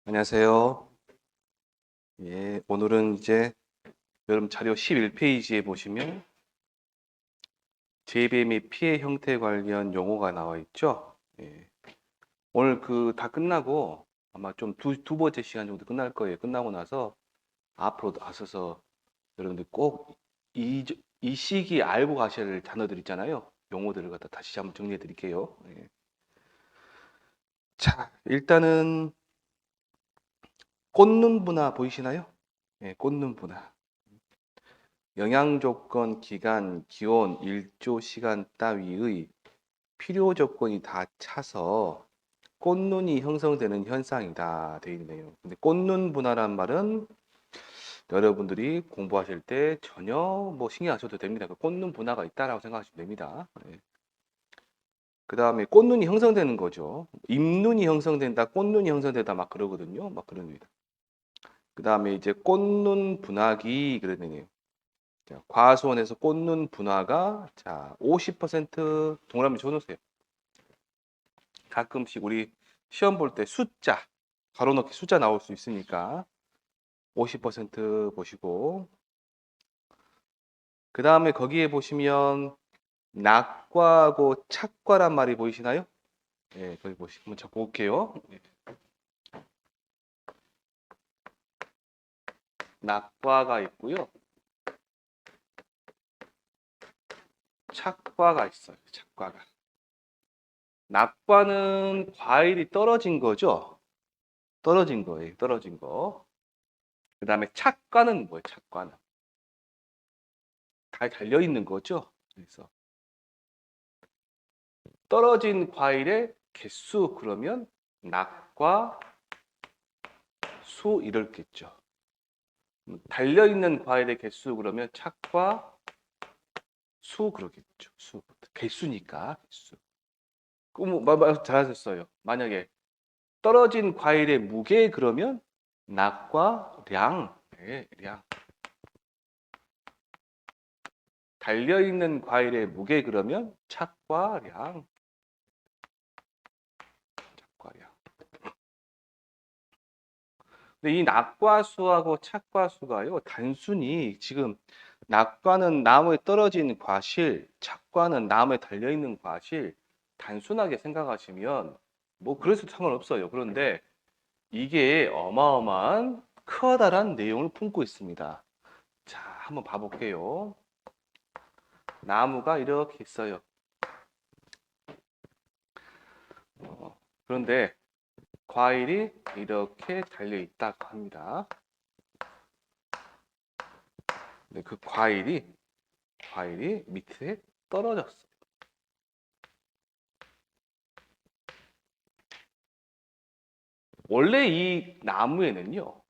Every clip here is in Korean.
안녕하세요. 예, 오늘은 이제 여러분 자료 11페이지에 보시면 재배 및 피해 형태 관련 용어가 나와 있죠. 예, 오늘 그 다 끝나고 아마 좀 두 번째 시간 정도 끝날 거예요. 끝나고 나서 앞으로 나서서 여러분들 꼭 이 시기에 알고 가셔야 할 단어들 있잖아요. 용어들을 갖다 다시 한번 정리해 드릴게요. 예. 자, 일단은 꽂는 분화 보이시나요? 예, 꽂는 분화. 영양 조건, 기간, 기온, 일조, 시간 따위의 필요 조건이 다 차서 꽃눈이 형성되는 현상이다 되어 있네요. 근데 꽃눈 분화란 말은 여러분들이 공부하실 때 전혀 뭐 신경 안 써도 됩니다. 그 꽃눈 분화가 있다라고 생각하시면 됩니다. 네. 그 다음에 꽃눈이 형성되는 거죠. 잎눈이 형성된다, 꽃눈이 형성된다 막 그러거든요. 막 그럽니다. 그 다음에 이제 꽃눈 분화기 그러네요. 자, 과수원에서 꽂는 분화가 자 50% 동그라미 쳐놓으세요. 가끔씩 우리 시험 볼 때 숫자 가로 넣기 숫자 나올 수 있으니까 50% 보시고 그 다음에 거기에 보시면 낙과하고 착과란 말이 보이시나요? 예, 거기 보시면 저 볼게요. 낙과가 있고요. 착과가 있어요. 착과가. 낙과는 과일이 떨어진 거죠. 떨어진 거예요. 떨어진 거. 그 다음에 착과는 뭐예요? 착과는 다 달려 있는 거죠. 그래서 떨어진 과일의 개수 그러면 낙과 수 이렇겠죠. 달려 있는 과일의 개수 그러면 착과 수 그러겠죠. 수 개수니까 개수. 그럼 잘하셨어요. 만약에 떨어진 과일의 무게 그러면 낙과 량, 네, 량. 달려 있는 과일의 무게 그러면 착과 량, 착과 량. 근데 이 낙과수하고 착과수가요, 단순히 지금 낙과는 나무에 떨어진 과실, 착과는 나무에 달려있는 과실, 단순하게 생각하시면 뭐 그래서 상관없어요. 그런데 이게 어마어마한 커다란 내용을 품고 있습니다. 자, 한번 봐볼게요. 나무가 이렇게 있어요. 그런데 과일이 이렇게 달려있다고 합니다. 근데 그 과일이 밑에 떨어졌어요. 원래 이 나무에는요,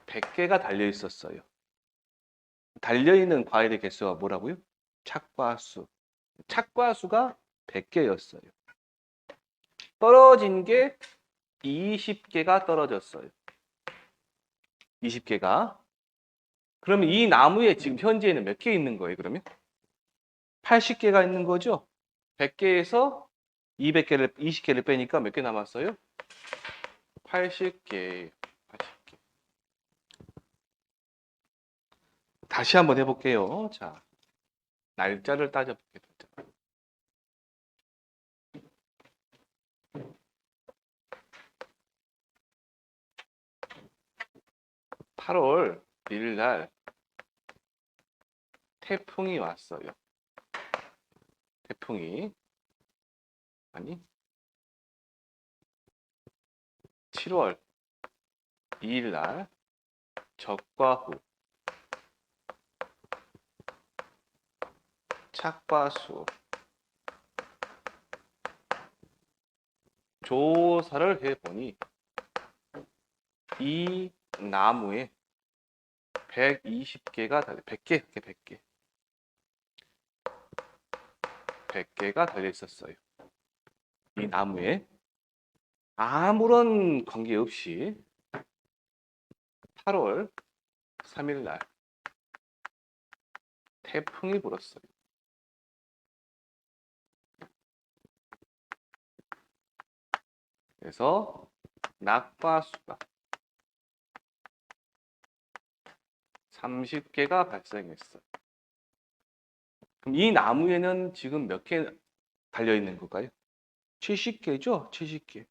100개가 달려 있었어요. 달려있는 과일의 개수가 뭐라고요? 착과수. 착과수가 100개였어요. 떨어진 게 20개가 떨어졌어요. 20개가. 그러면 이 나무에 지금 현재는 몇 개 있는 거예요, 그러면? 80개가 있는 거죠? 100개에서 200개를, 20개를 빼니까 몇 개 남았어요? 80개. 80개. 다시 한번 해볼게요. 자, 날짜를 따져볼게요. 8월 1일 날 태풍이 왔어요. 태풍이. 아니, 7월 2일 날 적과후, 착과수 조사를 해보니 이 나무에 120개가 달려 100개, 100개. 100개가 달려 있었어요. 이 나무에 아무런 관계 없이 8월 3일 날 태풍이 불었어요. 그래서 낙과수가 30개가 발생했어요. 그럼 이 나무에는 지금 몇 개 달려 있는 걸까요? 70개죠? 70개.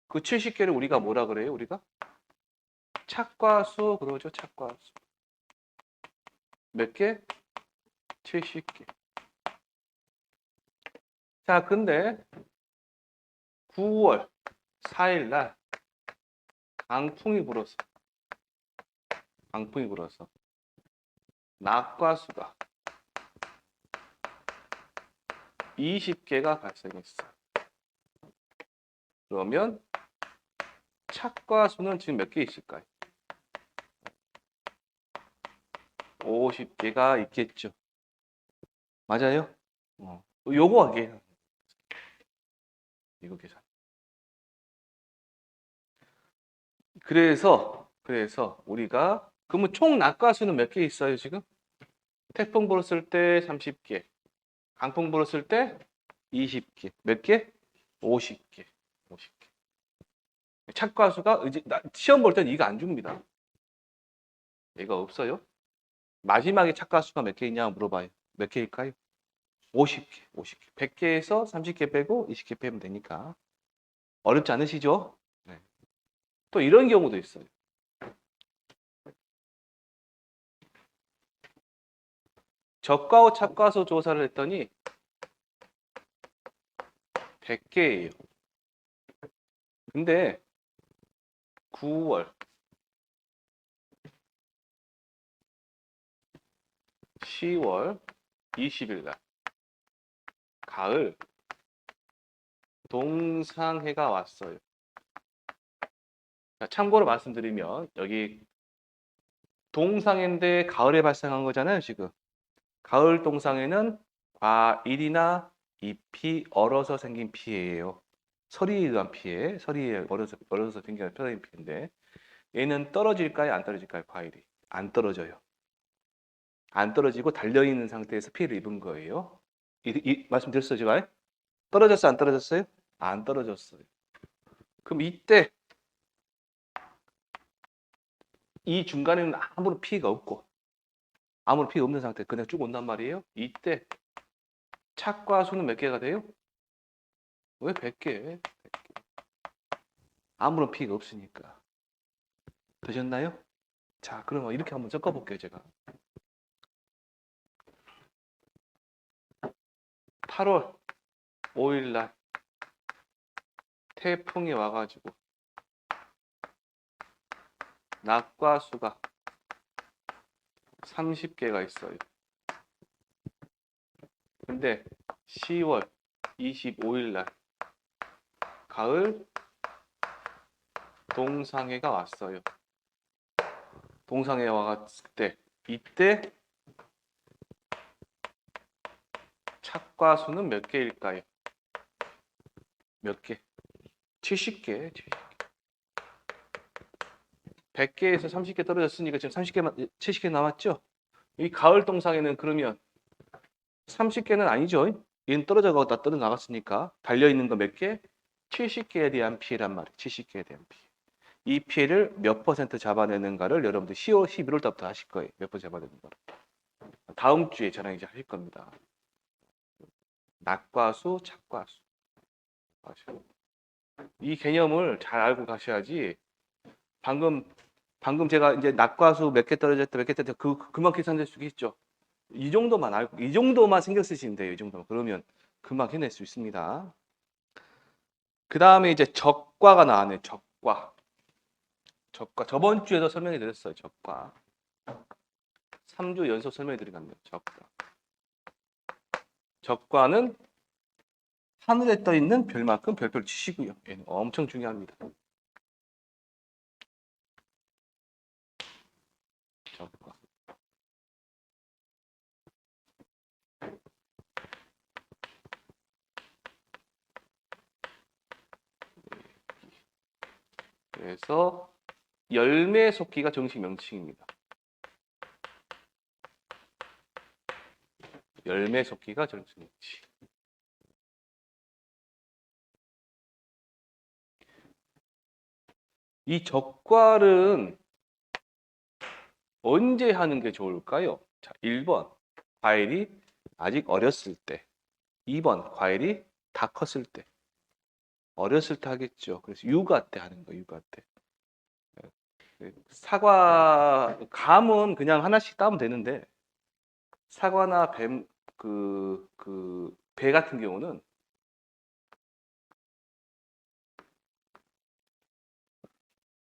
그 70개를 우리가 뭐라 그래요? 우리가 착과수 그러죠. 착과수. 몇 개? 70개. 자, 근데 9월 4일 날 강풍이 불어서 낙과수가 20개가 발생했어요. 그러면 착과수는 지금 몇 개 있을까요? 50개가 있겠죠. 맞아요? 요거 하게. 이거 계산. 그래서 우리가 그러면 총 낙과수는 몇 개 있어요, 지금? 태풍 불었을 때 30개. 강풍 불었을 때 20개. 몇 개? 50개. 50개. 착과수가 이제 시험 볼 때는 이거 안 줍니다. 얘가 없어요. 마지막에 착과수가 몇 개 있냐 물어봐요. 몇 개일까요? 50개. 50개. 100개에서 30개 빼고 20개 빼면 되니까. 어렵지 않으시죠? 네. 또 이런 경우도 있어요. 저가와 착과수 조사를 했더니 100개예요. 근데 9월 10월 20일 날 가을 동상해가 왔어요. 참고로 말씀드리면 여기 동상해인데 가을에 발생한 거잖아요, 지금. 가을 동상해는 과일이나 잎이 얼어서 생긴 피해예요. 서리에 의한 피해, 서리에 얼어서 생기는 피해인데 얘는 떨어질까요, 안 떨어질까요, 과일이? 안 떨어져요. 안 떨어지고 달려있는 상태에서 피해를 입은 거예요. 말씀드렸어요, 제가? 떨어졌어요, 안 떨어졌어요? 안 떨어졌어요. 그럼 이때 이 중간에는 아무런 피해가 없고 아무런 피해 없는 상태 그냥 쭉 온단 말이에요. 이때 착과수는 몇 개가 돼요? 왜 100개? 아무런 피해가 없으니까. 되셨나요? 자, 그러면 이렇게 한번 섞어볼게요, 제가. 8월 5일 날 태풍이 와가지고 낙과수가 30개가 있어요. 근데 10월 25일 날 가을 동상해가 왔어요. 동상해 와갔을 때 이때 착과수는 몇 개일까요? 몇 개? 70개. 100개에서 30개 떨어졌으니까 지금 70개 남았죠? 이 가을 동상에는 그러면 30개는 아니죠. 얘는 떨어져가고 다 떨어 나갔으니까 달려있는 거 몇 개? 70개에 대한 피해란 말이에요. 70개에 대한 피해. 이 피해를 몇 퍼센트 잡아내는가를 여러분들 10월, 11월 달부터 하실 거예요. 몇 퍼센트 잡아내는가. 다음 주에 저랑 이제 하실 겁니다. 낙과수, 착과수. 이 개념을 잘 알고 가셔야지 방금 제가 이제 낙과수 몇 개 떨어졌다 몇 개 떨어졌다 그만 계산될 수 있죠. 이 정도만 알고 이 정도만 신경 쓰시면 돼요. 이 정도만. 그러면 금방 해낼 수 있습니다. 그 다음에 이제 적과가 나왔네요. 적과. 저번 주에도 설명해 드렸어요. 적과. 3주 연속 설명해 드린 겁니다. 적과. 적과는 하늘에 떠 있는 별만큼 별표를 치시고요. 얘는 엄청 중요합니다. 적과. 그래서 열매 속기가 정식 명칭입니다. 열매 속기가 정식 명칭. 이 적과를 언제 하는 게 좋을까요? 자, 1번 과일이 아직 어렸을 때, 2번 과일이 다 컸을 때. 어렸을 때 하겠죠. 그래서 육아 때 하는 거, 육아 때. 사과, 감은 그냥 하나씩 따면 되는데, 사과나 배 같은 경우는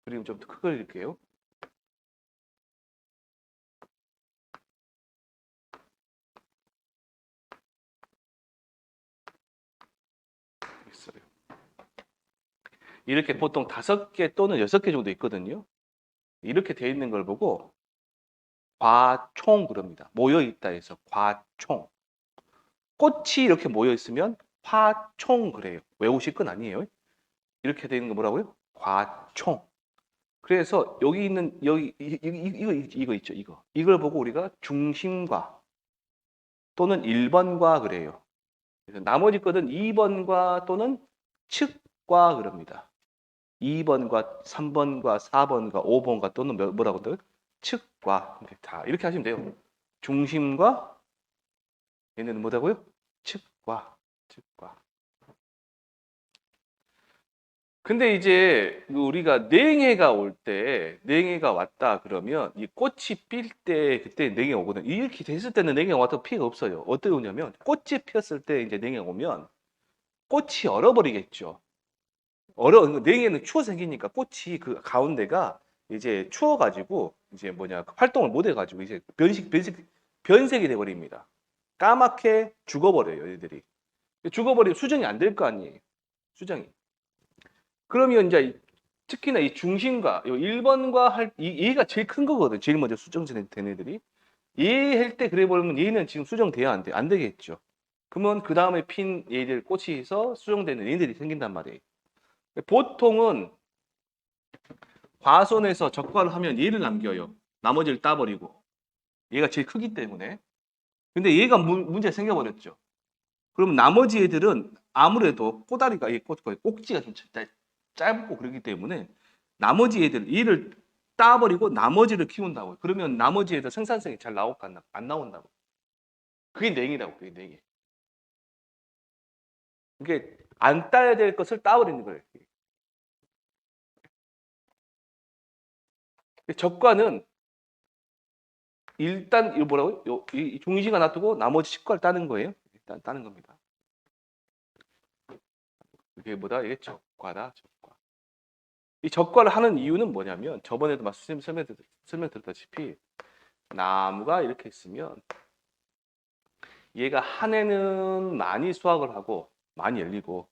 그림 좀 더 크게 그릴게요. 있어요. 이렇게 보통 5개 또는 6개 정도 있거든요. 이렇게 돼 있는 걸 보고 과총 그럽니다. 모여 있다 해서 과총. 꽃이 이렇게 모여 있으면 화총 그래요. 외우실 건 아니에요. 이렇게 돼 있는 거 뭐라고요? 과총. 그래서 여기 있는 이거 있죠. 이걸 보고 우리가 중심과 또는 1번과 그래요. 그래서 나머지 것은 2번과 또는 측과 그럽니다. 2번과 3번과 4번과 5번과 또는 뭐라고 한다고요? 측과. 다 이렇게 하시면 돼요. 중심과 얘는 뭐라고요? 측과. 측과. 근데 이제 우리가 냉해가 올 때, 냉해가 왔다 그러면 이 꽃이 필 때 그때 냉해 오거든. 이렇게 됐을 때는 냉해가 와도 피해가 없어요. 어떻게 오냐면 꽃이 피었을 때 이제 냉해가 오면 꽃이 얼어버리겠죠. 냉해는 추워 생기니까 꽃이 그 가운데가 이제 추워가지고 이제 뭐냐 활동을 못 해가지고 이제 변색이 돼버립니다. 까맣게 죽어버려요, 얘들이. 죽어버리면 수정이 안 될 거 아니에요. 수정이. 그러면 이제 특히나 이 중심과 1번과 얘가 제일 큰 거거든. 제일 먼저 수정된 애들이. 얘 할 때 그래 버리면 얘는 지금 수정돼야 안 돼. 안 되겠죠. 그러면 그 다음에 핀 얘들 꽃이 있어 수정되는 얘들이 생긴단 말이에요. 보통은 과손에서 적과를 하면 얘를 남겨요. 나머지를 따버리고. 얘가 제일 크기 때문에. 근데 얘가 문제 생겨버렸죠. 그럼 나머지 애들은 아무래도 꼬다리가, 꼭지가 좀 짧고 그러기 때문에 나머지 애들, 얘를 따버리고 나머지를 키운다고요. 그러면 나머지 애들 생산성이 잘 나올까 안 나온다고. 그게 냉이라고, 그게 냉이. 그게 안 따야 될 것을 따버리는 거예요. 적과는 일단 이거 뭐라고요? 이 중시가 놔두고 나머지 식과를 따는 거예요. 일단 따는 겁니다. 이게 뭐다? 이게 적과다. 적과. 이 적과를 하는 이유는 뭐냐면 저번에도 설명드렸다시피 나무가 이렇게 있으면 얘가 한 해는 많이 수확을 하고 많이 열리고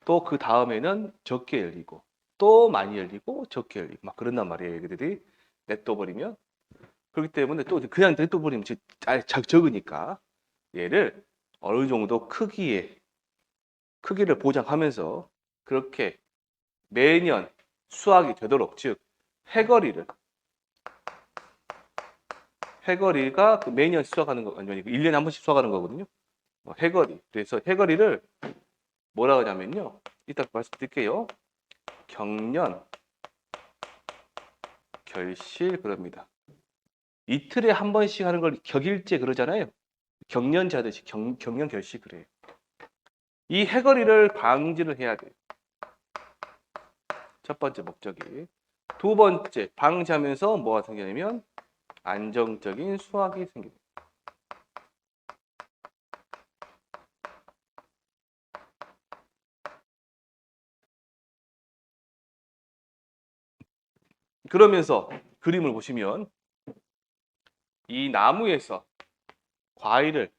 또 그 다음에는 적게 열리고 또 많이 열리고 적게 열리고 막 그런단 말이에요. 얘들이 냅둬버리면 그렇기 때문에 또 그냥 냅둬버리면 적으니까 얘를 어느 정도 크기를 보장하면서 그렇게 매년 수확이 되도록 즉 해거리를 해거리가 매년 수확하는 거 아니면 1년에 한 번씩 수확하는 거거든요. 해거리. 그래서 해거리를 뭐라 하냐면요. 이따 말씀드릴게요. 경년 결실 그럽니다. 이틀에 한 번씩 하는 걸 격일제 그러잖아요. 경년제 하듯이 경년 결실 그래요. 이 해거리를 방지를 해야 돼요. 첫 번째 목적이. 두 번째 방지하면서 뭐가 생기냐면 안정적인 수확이 생깁니다. 그러면서 그림을 보시면 이 나무에서 과일을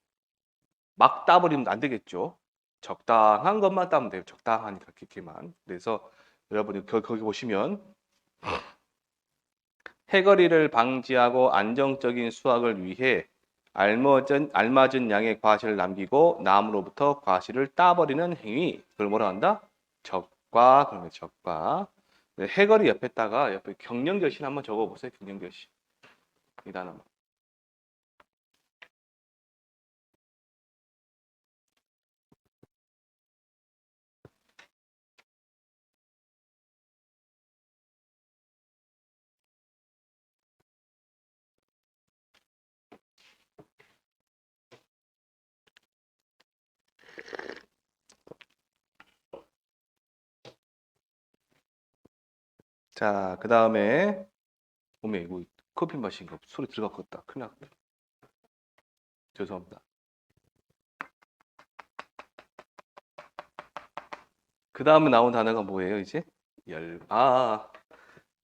막 따버리면 안 되겠죠. 적당한 것만 따면 돼요. 적당하니까 깊게만. 그래서 여러분이 거기 보시면 해거리를 방지하고 안정적인 수확을 위해 알맞은 양의 과실을 남기고 나무로부터 과실을 따버리는 행위. 그걸 뭐라 한다? 적과. 그러면 적과. 해거리 옆에다가 옆에 경령결실 한번 적어보세요. 경령결실. 이 단어. 자, 그 다음에 오메 이거 커피 마신 거 소리 들어갔겠다. 큰일 났다. 죄송합니다. 그 다음에 나온 단어가 뭐예요, 이제?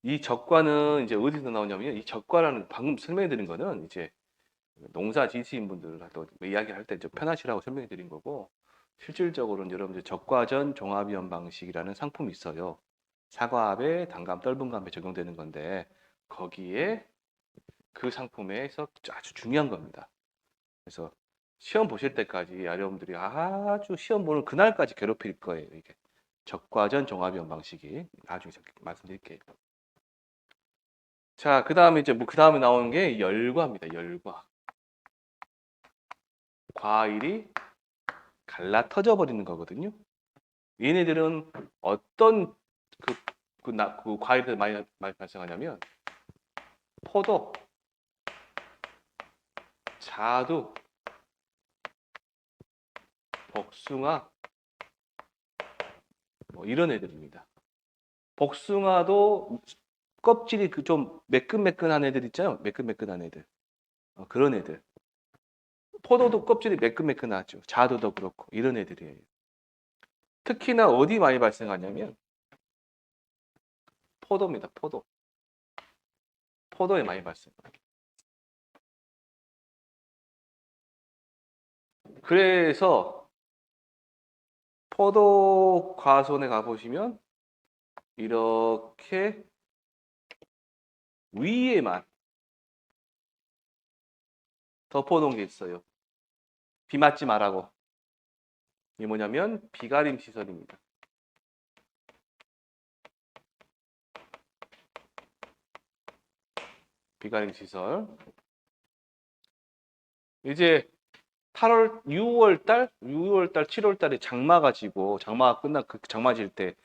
이 적과는 이제 어디서 나오냐면, 이 적과라는 방금 설명해 드린 거는 이제 농사 지으신 분들하고 이야기할 때 좀 편하시라고 설명해 드린 거고, 실질적으로는 여러분들 적과전 종합이원 방식이라는 상품이 있어요. 사과압에 단감, 떫은감에 적용되는 건데, 거기에 그 상품에서 아주 중요한 겁니다. 그래서 시험 보실 때까지 여러분들이 아주 시험 보는 그날까지 괴롭힐 거예요. 이게 적과전 종합이원 방식이 나중에 말씀드릴게요. 자, 그 다음에 이제 뭐 그 다음에 나오는 게 열과입니다. 열과. 과일이 갈라 터져 버리는 거거든요. 얘네들은 어떤 그 과일들 많이 발생하냐면 포도, 자두, 복숭아 뭐 이런 애들입니다. 복숭아도 껍질이 그 좀 매끈매끈한 애들 있잖아요. 매끈매끈한 애들. 그런 애들. 포도도 껍질이 매끈매끈하죠. 자두도 그렇고 이런 애들이에요. 특히나 어디 많이 발생하냐면 포도입니다. 포도. 포도에 많이 발생해요. 그래서 포도 과수원에 가보시면 이렇게 위에만 덮어놓은 게 있어요. 비 맞지 말라고. 이게 뭐냐면 비가림 시설입니다. 비가림 시설. 이제 6월 달, 7월 달에 장마가 지고 장마가 그 장마 질 때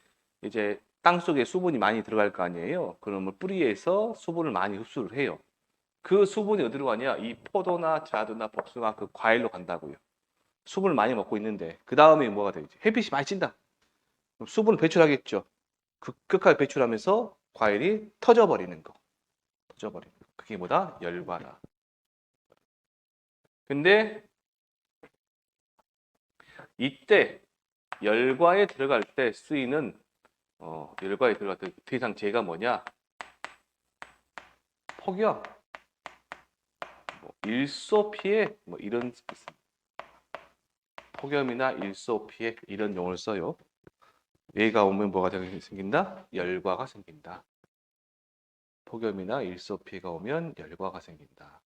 이제 땅 속에 수분이 많이 들어갈 거 아니에요. 그러면 뿌리에서 수분을 많이 흡수를 해요. 그 수분이 어디로 가냐? 이 포도나 자두나 복숭아 그 과일로 간다고요. 수분을 많이 먹고 있는데 그 다음에 뭐가 되지? 햇빛이 많이 찐다. 그럼 수분을 배출하겠죠. 급격하게 배출하면서 과일이 터져버리는 거. 터져버리는 거. 그게 뭐다? 열과다. 근데 이때 열과에 들어갈 때 쓰이는 열과에 들어갈 때 대상 제가 뭐냐? 폭염, 뭐 일소 피해 뭐 이런 폭염이나 일소 피해 이런 용어를 써요. 얘가 오면 뭐가 생긴다? 열과가 생긴다. 폭염이나 일소 피해가 오면 열과가 생긴다.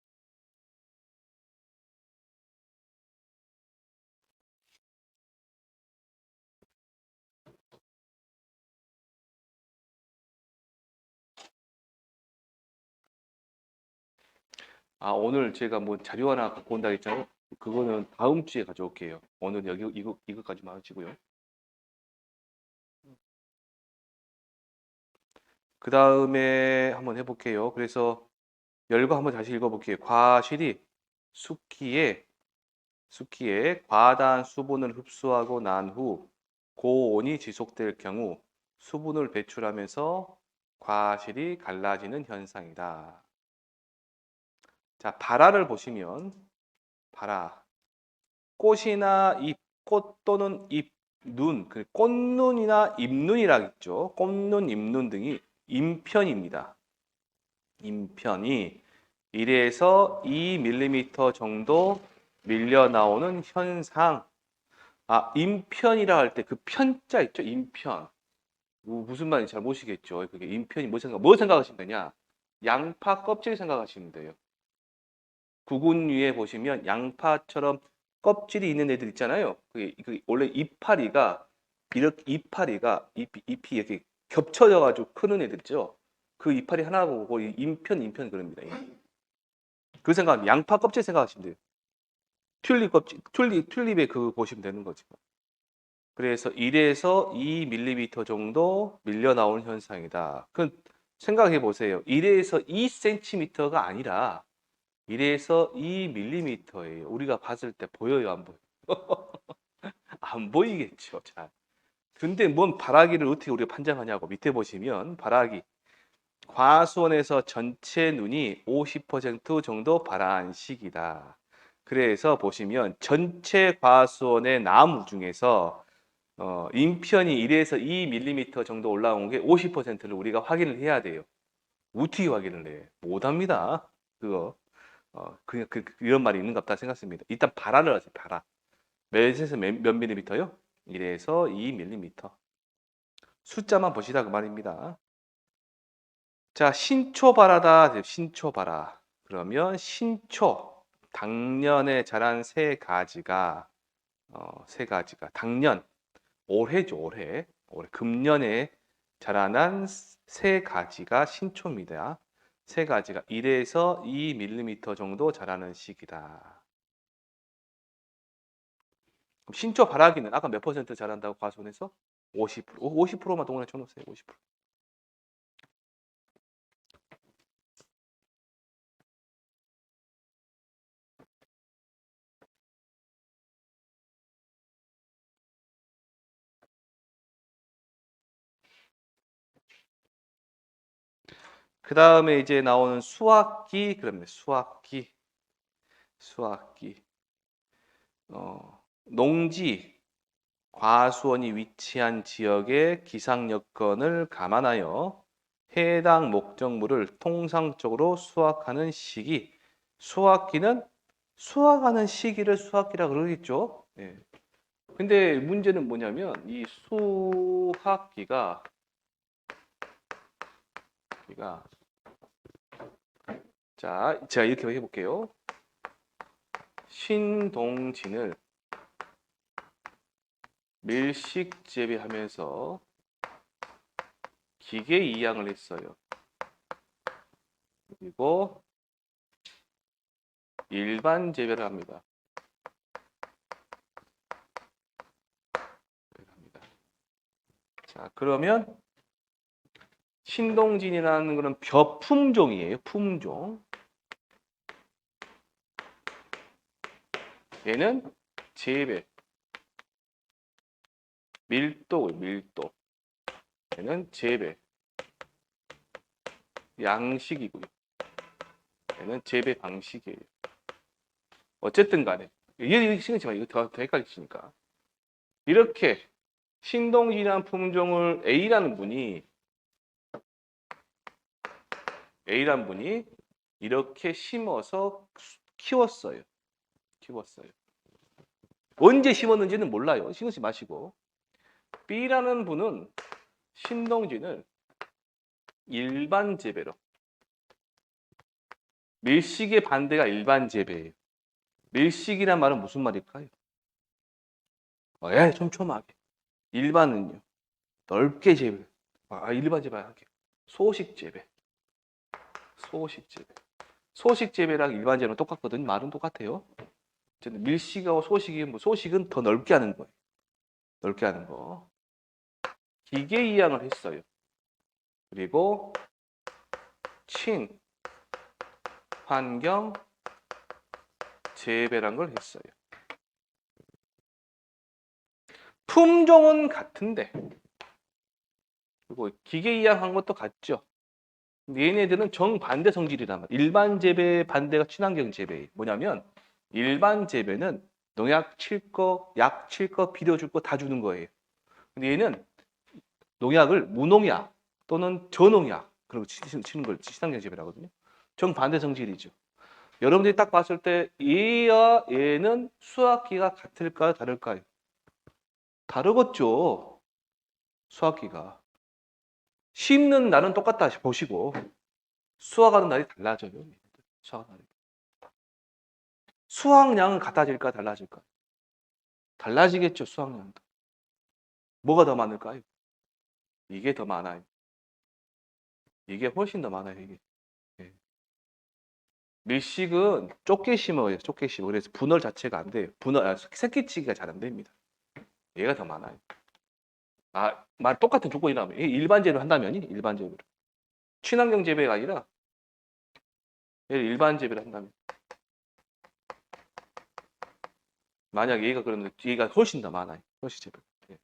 오늘 제가 뭐 자료 하나 갖고 온다 했잖아요. 그거는 다음 주에 가져올게요. 오늘 여기 이거까지만 하시고요. 그 다음에 한번 해볼게요. 그래서 열과 한번 다시 읽어볼게요. 과실이 숙기에 과다한 수분을 흡수하고 난 후 고온이 지속될 경우 수분을 배출하면서 과실이 갈라지는 현상이다. 자, 발화를 보시면 발화 꽃이나 꽃 또는 눈, 꽃눈이나 잎눈이라 있죠. 꽃눈, 잎눈 등이 인편입니다. 인편이 1에서 2mm 정도 밀려 나오는 현상. 인편이라 할 때 그 편자 있죠? 인편. 무슨 말인지 잘 모르시겠죠? 그게 인편이 뭐 생각하시면 되냐? 양파 껍질 생각하시면 돼요. 구근 위에 보시면 양파처럼 껍질이 있는 애들 있잖아요. 원래 이파리가 잎이 이렇게 겹쳐져 가지고 크는 애들 있죠. 그 이파리 하나 보고 인편 그럽니다. 그 생각, 양파 껍질 생각하시면 돼요. 튤립 껍질, 튤립의 그 보시면 되는 거죠. 그래서 1에서 2mm 정도 밀려 나오는 현상이다. 그 생각해 보세요. 1에서 2cm가 아니라 1에서 2mm예요. 우리가 봤을 때 보여요, 안 보여요? 안 보이겠죠. 잘. 근데 뭔 발아기를 어떻게 우리가 판정하냐고 밑에 보시면 발아기 과수원에서 전체 눈이 50% 정도 발한 시기다. 그래서 보시면 전체 과수원의 나무 중에서 인편이 1에서 2mm 정도 올라온 게 50%를 우리가 확인을 해야 돼요. 어떻게 확인을 해? 못합니다. 그거. 그냥 이런 말이 있는가 보다 생각했습니다. 일단 발화를 하세요. 발화. 몇에서 몇 밀리미터요? 1에서 2mm. 숫자만 보시다 그 말입니다. 자, 신초 발화다. 신초 발화. 그러면 신초, 당년에 자란 세 가지가 세 가지가 당년, 올해죠, 올해. 올해 금년에 자라난 세 가지가 신초입니다. 세 가지가 1에서 2mm 정도 자라는 시기다. 그럼 신초 발화기는 아까 몇 퍼센트 자란다고 과수원에서? 50%. 50%만 동그라미 쳐놓으세요. 50%. 그 다음에 이제 나오는 수확기, 그러면 수확기. 농지, 과수원이 위치한 지역의 기상 여건을 감안하여 해당 목적물을 통상적으로 수확하는 시기. 수확기는 수확하는 시기를 수확기라 그러겠죠. 예. 근데 문제는 뭐냐면 이 수확기가 자, 제가 이렇게 해볼게요. 신동진을 밀식 재배하면서 기계 이양을 했어요. 그리고 일반 재배를 합니다. 자, 그러면 신동진이라는 것은 벼 품종이에요. 품종. 얘는 재배. 밀도. 얘는 재배. 양식이고요. 얘는 재배 방식이에요. 어쨌든 간에 이게 신경 쓰지 마. 이거 더 헷갈리시니까. 이렇게 신동진이라는 품종을 A라는 분이 이렇게 심어서 키웠어요. 언제 심었는지는 몰라요. 신경 쓰지 마시고. B라는 분은 신동진을 일반 재배로. 밀식의 반대가 일반 재배예요. 밀식이란 말은 무슨 말일까요? 촘촘하게. 일반은요. 넓게 재배. 일반 재배 할게요. 소식 재배. 소식 재배랑 일반 재배는 똑같거든요. 말은 똑같아요. 밀식하고 소식이 소식은 더 넓게 하는 거예요. 넓게 하는 거. 기계 이양을 했어요. 그리고 친환경 재배란 걸 했어요. 품종은 같은데 그리고 기계 이양한 것도 같죠. 얘네들은 정반대 성질이란 말이에요. 일반 재배 반대가 친환경 재배예요. 뭐냐면 일반 재배는 농약 칠 거, 약 칠 거, 비료 줄 거 다 주는 거예요. 근데 얘는 농약을 무농약 또는 저농약 그리고 치는 걸 친환경 재배라거든요. 정반대 성질이죠. 여러분들이 딱 봤을 때 얘와 얘는 수확기가 같을까요? 다를까요? 다르겠죠. 수확기가. 심는 날은 똑같다 보시고 수확하는 날이 달라져요. 수확량은 같아질까 달라질까? 달라지겠죠. 수확량도. 뭐가 더 많을까요? 이게 더 많아요. 이게 훨씬 더 많아요. 이게. 네. 밀식은 좁게 심어요. 좁게 심어. 그래서 분열 자체가 안 돼요. 새끼치기가 잘 안 됩니다. 얘가 더 많아요. 말 똑같은 조건이라면 일반 재배를 한다면이 일반 재배로. 친환경 재배가 아니라 일반 재배를 한다면. 만약 얘가 그러면 얘가 훨씬 더 많아요. 훨씬 재배. 예.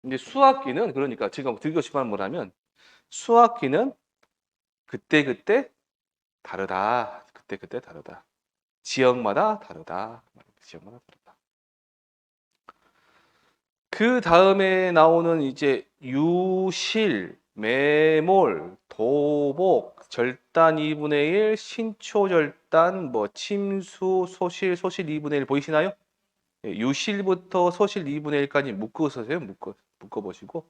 이제 수학기는 그러니까 지금 드리고 싶은 말 뭐라면 수학기는 그때그때 다르다. 그때그때 다르다. 지역마다 다르다. 지역마다 다르다. 그 다음에 나오는 이제 유실, 매몰, 도복, 절단 2분의 1, 신초절단, 뭐 침수, 소실, 소실 2분의 1 보이시나요? 예, 유실부터 소실 2분의 1까지 묶어서세요. 묶어보시고.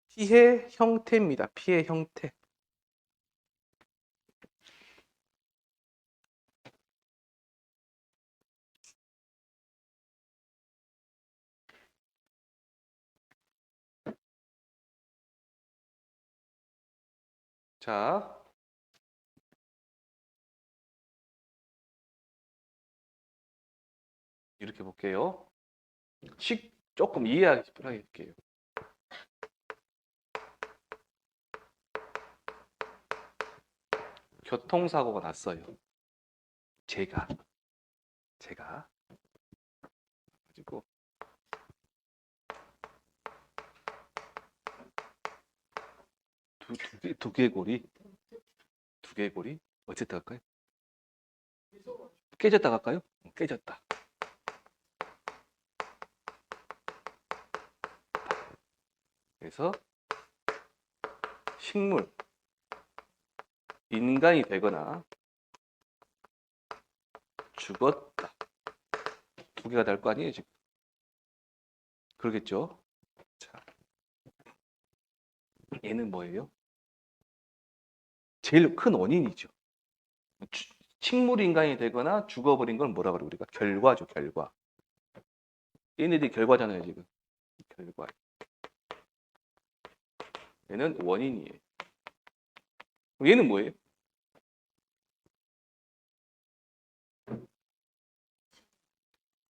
피해 형태입니다. 피해 형태. 자, 이렇게 볼게요. 조금 이해하기 쉽게 할게요. 교통사고가 났어요. 제가 가지고 두개골이 어쨌다 할까요? 깨졌다 할까요? 깨졌다. 그래서 식물, 인간이 되거나 죽었다. 두 개가 될 거 아니에요, 지금. 그러겠죠? 자, 얘는 뭐예요? 제일 큰 원인이죠. 식물 인간이 되거나 죽어버린 걸 뭐라 그래 우리가? 결과죠, 결과. 얘네들이 결과잖아요, 지금. 결과. 얘는 원인이에요. 얘는 뭐예요?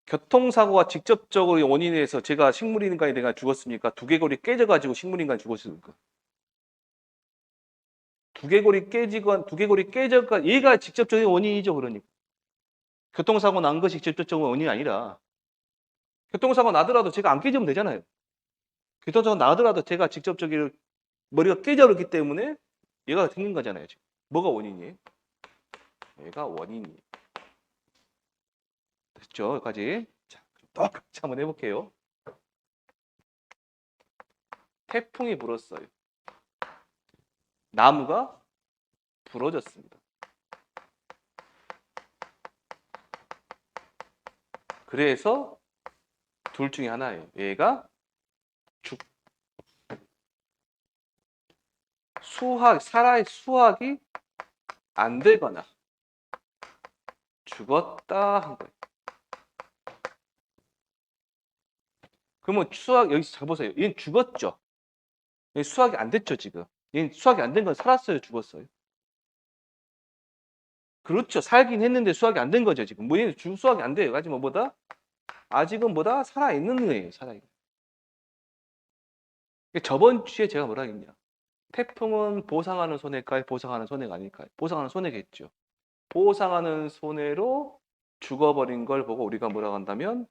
교통사고가 직접적으로 원인에서 제가 식물인간이 내가 죽었습니까? 두개골이 깨져가지고 식물인간이 죽었습니까? 두개골이 깨져가 얘가 직접적인 원인이죠, 그러니까. 교통사고 난 것이 직접적인 원인이 아니라 교통사고 나더라도 제가 안 깨지면 되잖아요. 교통사고 나더라도 제가 직접적인 머리가 깨져버렸기 때문에 얘가 생긴 거잖아요, 지금. 뭐가 원인이에요? 얘가 원인이에요. 됐죠? 여기까지. 자, 똑같이 한번 해볼게요. 태풍이 불었어요. 나무가 부러졌습니다. 그래서 둘 중에 하나예요. 얘가 수학이 안 되거나 죽었다 한 거예요. 그러면 여기서 잘 보세요. 얘는 죽었죠. 얘는 수학이 안 됐죠, 지금. 얘는 수학이 안 된 건 살았어요, 죽었어요? 그렇죠. 살긴 했는데 수학이 안 된 거죠, 지금. 뭐 얘는 수학이 안 돼요. 하지만 아직은 살아있는 거예요, 살아있는. 저번 주에 제가 뭐라 했냐. 태풍은 보상하는 손해일까요? 보상하는 손해가 아닐까요? 보상하는 손해겠죠. 보상하는 손해로 죽어버린 걸 보고 우리가 뭐라고 한다면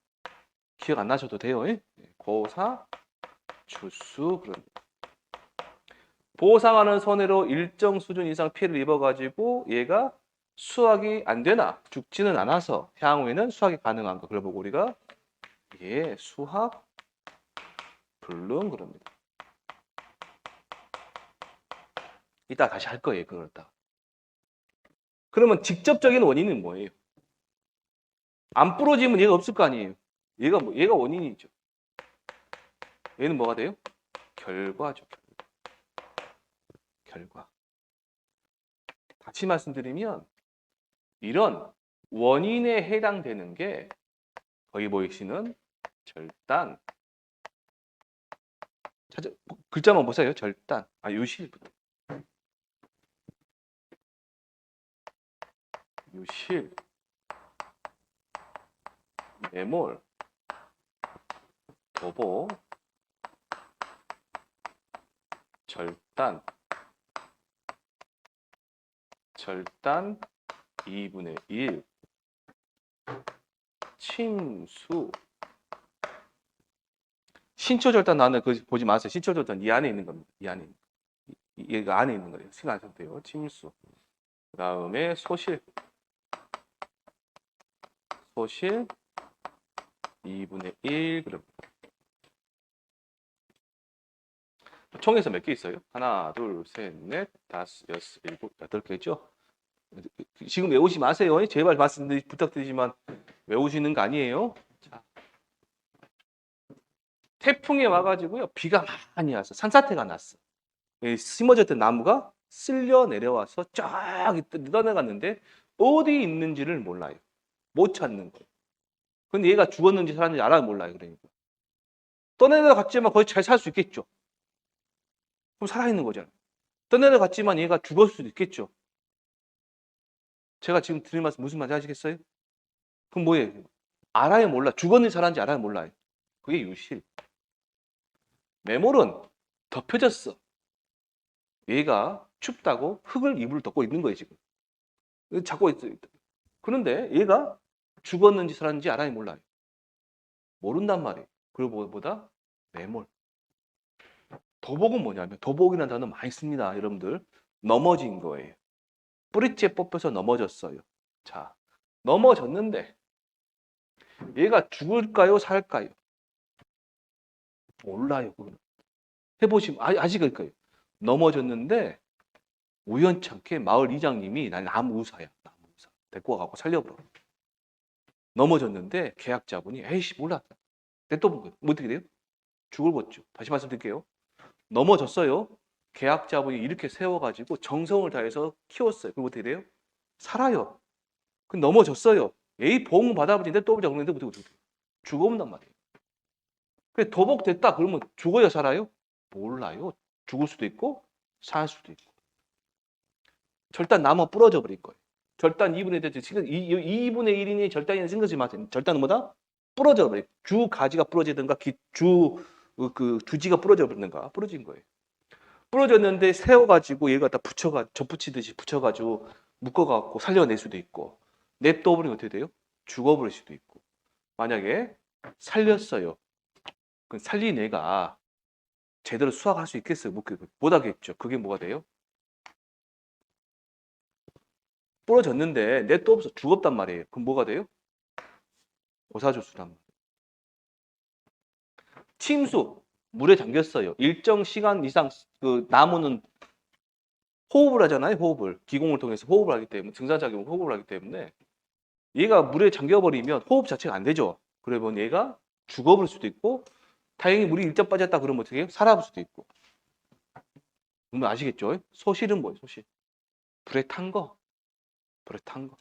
기억 안 나셔도 돼요. 고사, 주수 그런. 보상하는 손해로 일정 수준 이상 피해를 입어가지고 얘가 수확이 안 되나 죽지는 않아서 향후에는 수확이 가능한 거. 그걸 보고 우리가 수확 불능 그럽니다. 이따 다시 할 거예요. 그걸 다. 그러면 직접적인 원인은 뭐예요? 안 부러지면 얘가 없을 거 아니에요. 얘가 원인이죠. 얘는 뭐가 돼요? 결과죠. 결과. 다시 말씀드리면 이런 원인에 해당되는 게 거기 보이시는 절단. 글자만 보세요. 절단. 유실부터. 유실. 매몰. 도보. 절단. 절단 2분의 1. 침수. 신초절단 나는 그 보지 마세요. 신초절단 이 안에 있는 겁니다. 이 안에 얘가 안에 있는 거예요. 신경 안 써도 돼요. 침수. 그다음에 소실 2분의 1 그럼 총에서 몇 개 있어요? 하나, 둘, 셋, 넷, 다섯, 여섯, 일곱, 여덟 개죠? 지금 외우지 마세요. 제발 부탁드리지만 외우시는 거 아니에요? 자, 태풍이 와가지고요. 비가 많이 왔어. 산사태가 났어. 심어졌던 나무가 쓸려 내려와서 쫙 떠내갔는데 어디 있는지를 몰라요. 못 찾는 거예요. 근데 얘가 죽었는지 살았는지 알아야 몰라요. 그러니까. 떠내려갔지만 거의 잘 살 수 있겠죠. 그럼 살아있는 거잖아요. 떠내려갔지만 얘가 죽을 수도 있겠죠. 제가 지금 드린 말씀 무슨 말인지 아시겠어요? 그럼 뭐예요? 알아야 몰라. 죽었는지 살았는지 알아야 몰라요. 그게 유실. 매몰은 덮여졌어. 얘가 춥다고 흙을 이불을 덮고 있는 거예요, 지금. 잡고 있어요. 그런데 얘가 죽었는지 살았는지 알아야 몰라요. 모른단 말이에요. 그리고 보다 매몰. 도복은 뭐냐면, 도복이라는 단어 많이 씁니다, 여러분들. 넘어진 거예요. 뿌리째 뽑혀서 넘어졌어요. 자, 넘어졌는데 얘가 죽을까요, 살까요? 몰라요. 그건. 해보시면 아실 거예요. 넘어졌는데 우연찮게 마을 이장님이 난 나무 의사야. 나무 의사. 데리고 와갖고 살려버려. 넘어졌는데 계약자분이 에이씨 몰라. 냅둬본 거예요. 뭐 어떻게 돼요? 죽을 뻗죠. 다시 말씀드릴게요. 넘어졌어요. 계약자분이 이렇게 세워가지고 정성을 다해서 키웠어요. 그럼 어떻게 돼요? 살아요. 그 넘어졌어요. 에이 보험 받아보지 냅둬보자 그러는데 어떻게 돼요? 죽어본단 말이에요. 그래 도복됐다 그러면 죽어야 살아요? 몰라요. 죽을 수도 있고 살 수도 있고. 절단 나무 부러져 버릴 거예요. 절단 2분의 1, 지금 2분의 1이니 절단이라는 생각하지 마세요. 절단은 뭐다? 부러져 버려요. 주 가지가 부러지든가 그 주지가 부러져 버리든가 부러진 거예요. 부러졌는데 세워가지고 얘가 다 접붙이듯이 붙여가지고 묶어갖고 살려낼 수도 있고 냅둬버리면 어떻게 돼요? 죽어버릴 수도 있고 만약에 살렸어요. 그 살린 애가 제대로 수확할 수 있겠어요? 못 하겠죠. 그게 뭐가 돼요? 부러졌는데 냅둬 없어 죽었단 말이에요. 그럼 뭐가 돼요? 오사조수란 말이에요. 침수 물에 잠겼어요. 일정 시간 이상 그 나무는 호흡을 하잖아요. 호흡을 기공을 통해서 호흡을 하기 때문에 증산작용을 호흡을 하기 때문에 얘가 물에 잠겨버리면 호흡 자체가 안 되죠. 그러면 얘가 죽어버릴 수도 있고 다행히 물이 일정 빠졌다 그러면 어떻게 해요? 살아볼 수도 있고. 그러면 아시겠죠? 소실은 뭐예요? 소실. 불에 탄 거. 불에 탄 거.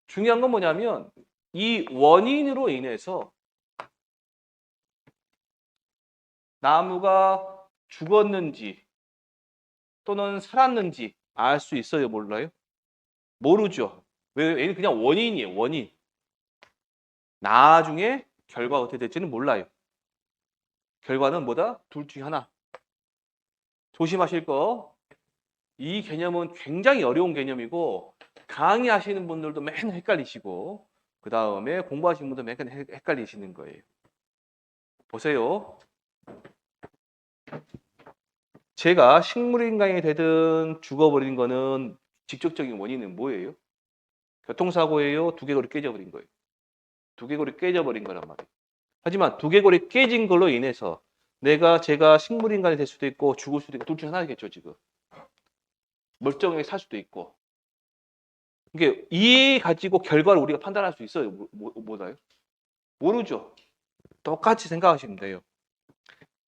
중요한 건 뭐냐면 이 원인으로 인해서 나무가 죽었는지 또는 살았는지 알 수 있어요? 몰라요? 모르죠. 왜? 얘는 그냥 원인이에요. 원인. 나중에 결과가 어떻게 될지는 몰라요. 결과는 뭐다? 둘 중에 하나. 조심하실 거. 이 개념은 굉장히 어려운 개념이고 강의하시는 분들도 맨날 헷갈리시고 그 다음에 공부하시는 분도 맨날 헷갈리시는 거예요. 보세요. 제가 식물인간이 되든 죽어버린 거는 직접적인 원인은 뭐예요? 교통사고예요? 두개골이 깨져버린 거예요. 두개골이 깨져버린 거란 말이에요. 하지만 두개골이 깨진 걸로 인해서 제가 식물인간이 될 수도 있고 죽을 수도 있고 둘 중 하나겠죠 지금. 멀쩡하게 살 수도 있고. 이게 이 가지고 결과를 우리가 판단할 수 있어요? 뭐다요? 모르죠. 똑같이 생각하시면 돼요.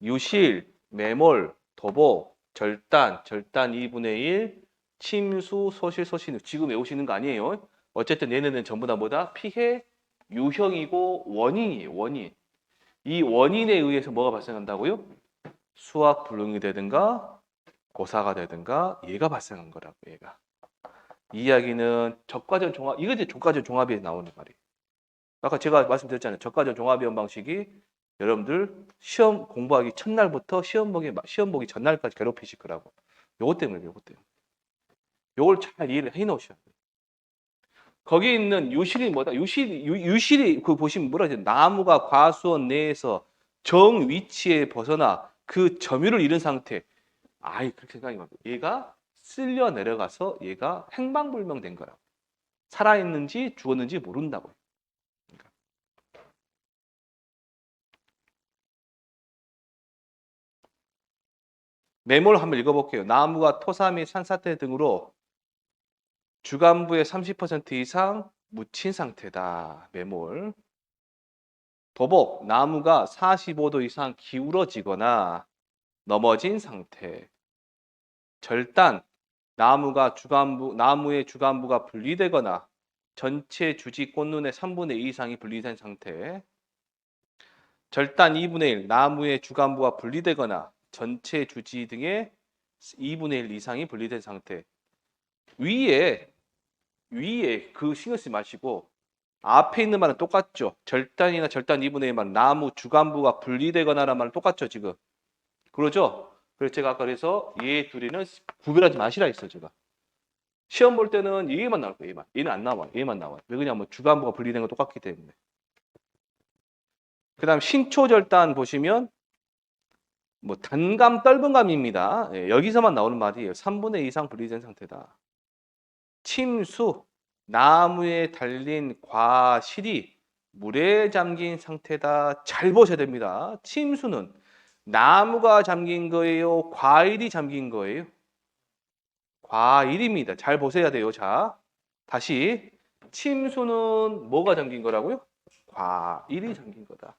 유실, 매몰, 도복, 절단 2분의 1, 침수, 소실. 지금 외우시는 거 아니에요. 어쨌든 얘네는 전부 다 뭐다? 피해 유형이고 원인이에요. 원인. 이 원인에 의해서 뭐가 발생한다고요? 수학 불능이 되든가 고사가 되든가 얘가 발생한 거라고 얘가. 이 이야기는 적과전 종합, 이거 이제 적과전 종합에 나오는 말이에요. 아까 제가 말씀드렸잖아요. 적과전 종합이원 방식이 여러분들 시험 공부하기 첫날부터 시험 보기 전날까지 괴롭히실 거라고. 요것 때문에. 요걸 잘 이해를 해 놓으셔야 돼요. 거기 있는 유실이 뭐다? 유실이 그 보시면 뭐라 하죠? 나무가 과수원 내에서 정 위치에 벗어나 그 점유를 잃은 상태. 아이 그렇게 생각이 막 얘가 쓸려 내려가서 얘가 행방불명된 거라고. 살아있는지 죽었는지 모른다고요. 매몰 한번 읽어볼게요. 나무가 토사 및 산사태 등으로 주간부의 30% 이상 묻힌 상태다. 매몰. 도복, 나무가 45도 이상 기울어지거나 넘어진 상태. 절단, 나무의 주간부가 분리되거나 전체 주지 꽃눈의 3분의 2 이상이 분리된 상태. 절단 2분의 1, 나무의 주간부가 분리되거나 전체 주지 등의 2분의 1 이상이 분리된 상태. 위에 그 신경 쓰지 마시고 앞에 있는 말은 똑같죠. 절단이나 절단 2분의 1 말은 나무 주간부가 분리되거나라는 말은 똑같죠, 지금. 그러죠? 그래서 제가 아까 그래서 얘 둘이는 구별하지 마시라 했어요, 제가. 시험 볼 때는 얘만 나올 거예요, 얘만. 얘는 안 나와요. 얘만 나와요. 왜 그러냐면 주간부가 분리된 건 똑같기 때문에. 그다음 신초절단 보시면 뭐 단감, 떫은감입니다. 예, 여기서만 나오는 말이에요. 3분의 2 이상 분리된 상태다. 침수, 나무에 달린 과실이 물에 잠긴 상태다. 잘 보셔야 됩니다. 침수는 나무가 잠긴 거예요? 과일이 잠긴 거예요? 과일입니다. 잘 보셔야 돼요. 자, 다시 침수는 뭐가 잠긴 거라고요? 과일이 잠긴 거다.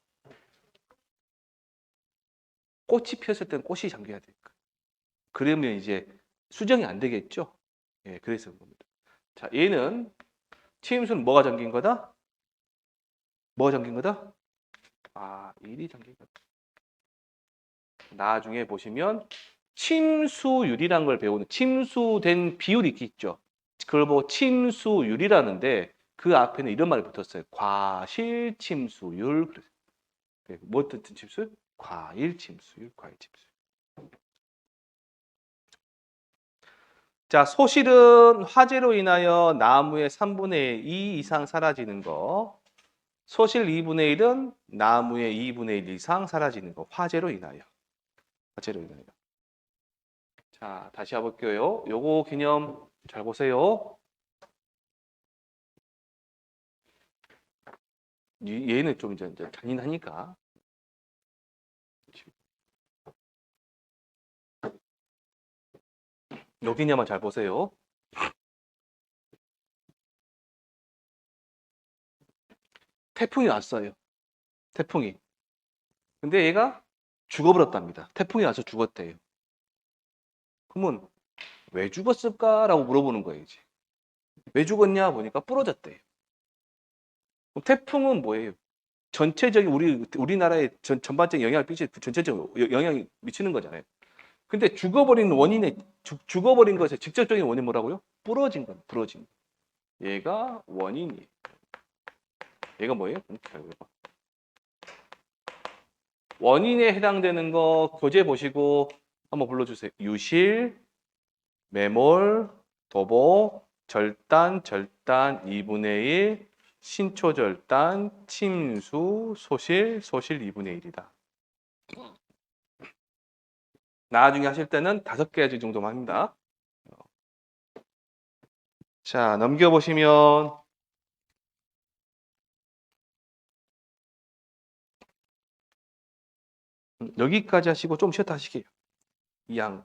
꽃이 피었을 때는 꽃이 잠겨야 될까? 그러면 이제 수정이 안 되겠죠? 예, 그래서 그겁니다. 자, 얘는 침수는 뭐가 잠긴 거다? 뭐가 잠긴 거다? 일이 잠긴 거다. 나중에 보시면 침수율이라는 걸 배우는 침수된 비율이 있죠. 그걸 보고 침수율이라는데 그 앞에는 이런 말이 붙었어요. 과실침수율. 뭐 뜻은 침수율? 과일침수율, 과일침수율. 자, 소실은 화재로 인하여 나무의 3분의 2 이상 사라지는 거. 소실 2분의 1은 나무의 2분의 1 이상 사라지는 거. 화재로 인하여. 화재로 인하여. 자, 다시 해볼게요. 요거 개념 잘 보세요. 얘는 좀 이제 잔인하니까. 요 개념만 잘 보세요. 태풍이 왔어요. 태풍이. 근데 얘가 죽어버렸답니다. 태풍이 와서 죽었대요. 그러면 왜 죽었을까라고 물어보는 거예요, 이제. 왜 죽었냐 보니까 부러졌대요. 그럼 태풍은 뭐예요? 전체적인 우리나라에 전반적인 영향을 전체적인 영향이 미치는 거잖아요. 근데 죽어버린 것의 직접적인 원인 뭐라고요? 부러진 거, 부러진 거. 얘가 원인이에요. 얘가 뭐예요? 원인에 해당되는 거 교재 보시고 한번 불러주세요. 유실, 매몰, 도복, 절단, 2분의 1, 신초절단, 침수, 소실 2분의 1이다. 나중에 하실 때는 5가지 정도만 합니다. 자, 넘겨보시면 여기까지 하시고 좀 쉬었다 하시게요. 2항.